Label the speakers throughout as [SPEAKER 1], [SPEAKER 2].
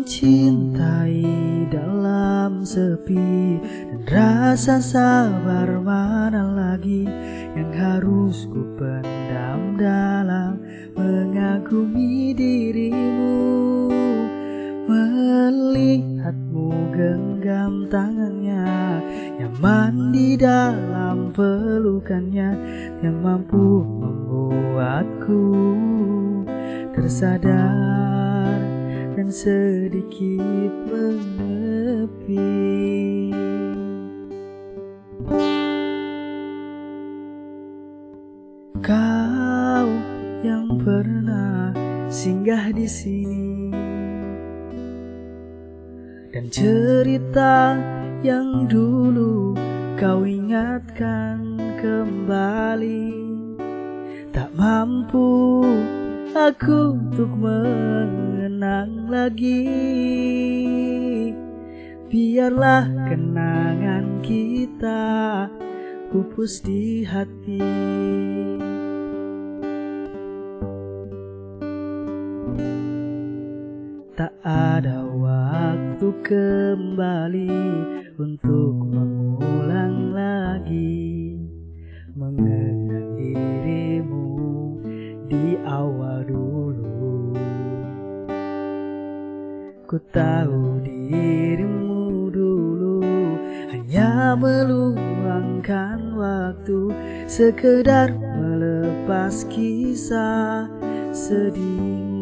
[SPEAKER 1] Mencintai dalam sepi dan rasa sabar mana lagi yang harus ku pendam dalam mengagumi dirimu. Melihatmu genggam tangannya, nyaman di dalam pelukannya, yang mampu membuatku tersadar dan sedikit menepi. Kau yang pernah singgah di sini, dan cerita yang dulu kau ingatkan kembali. Tak mampu aku untuk mengenang lagi. Biarlah kenangan kita pupus di hati. Tak ada waktu kembali untuk mengulang lagi mengenang dirimu di awal dulu. Ku tahu dirimu dulu hanya meluangkan waktu, sekedar melepas kisah sedihmu.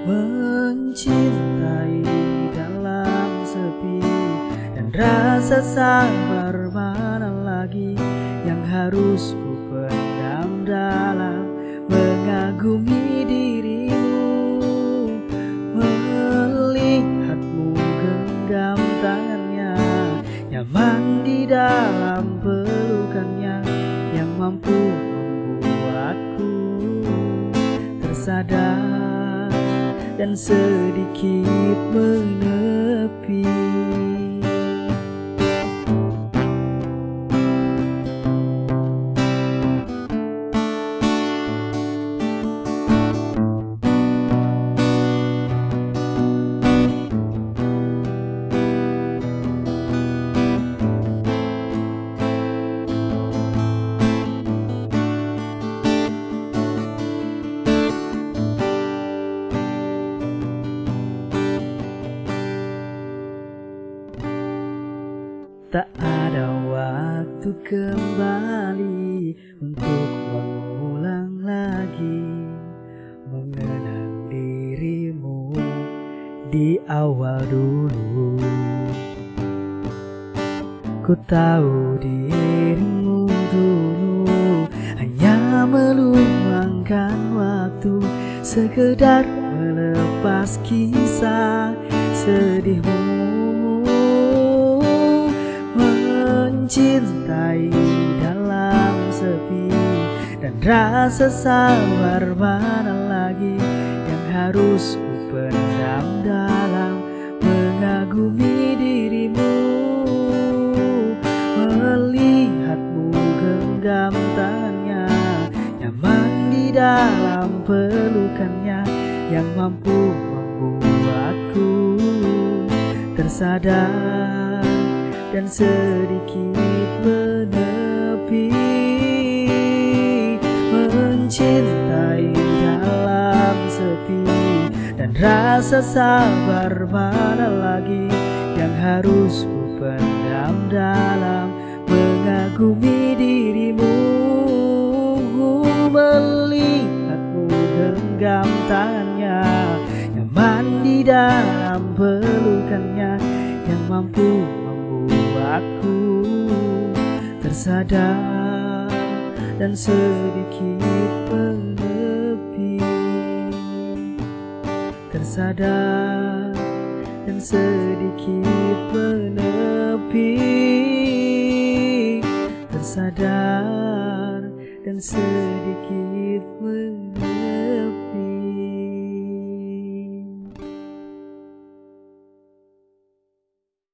[SPEAKER 1] Mencintai dalam sepi dan rasa sabar mana lagi yang harus ku pendam dalam mengagumi dirimu. Melihatmu genggam tangannya, nyaman di dalam pelukannya, yang mampu membuatku tersadar dan sedikit menepi. Tak ada waktu kembali untuk mengulang lagi mengenang dirimu di awal dulu. Ku tahu dirimu dulu hanya meluangkan waktu, sekedar melepas kisah sedihmu. Mencintai dalam sepi dan rasa sabar mana lagi yang harus ku pendam dalam mengagumi dirimu. Melihatmu genggam tangannya, nyaman di dalam pelukannya, yang mampu membuatku tersadar dan sedikit menepi. Mencintai dalam sepi dan rasa sabar mana lagi yang harus ku pendam dalam mengagumi dirimu. Melihatmu genggam tangannya, nyaman di dalam pelukannya, yang mampu aku tersadar dan sedikit menepi. Tersadar dan sedikit menepi. Tersadar dan sedikit menepi.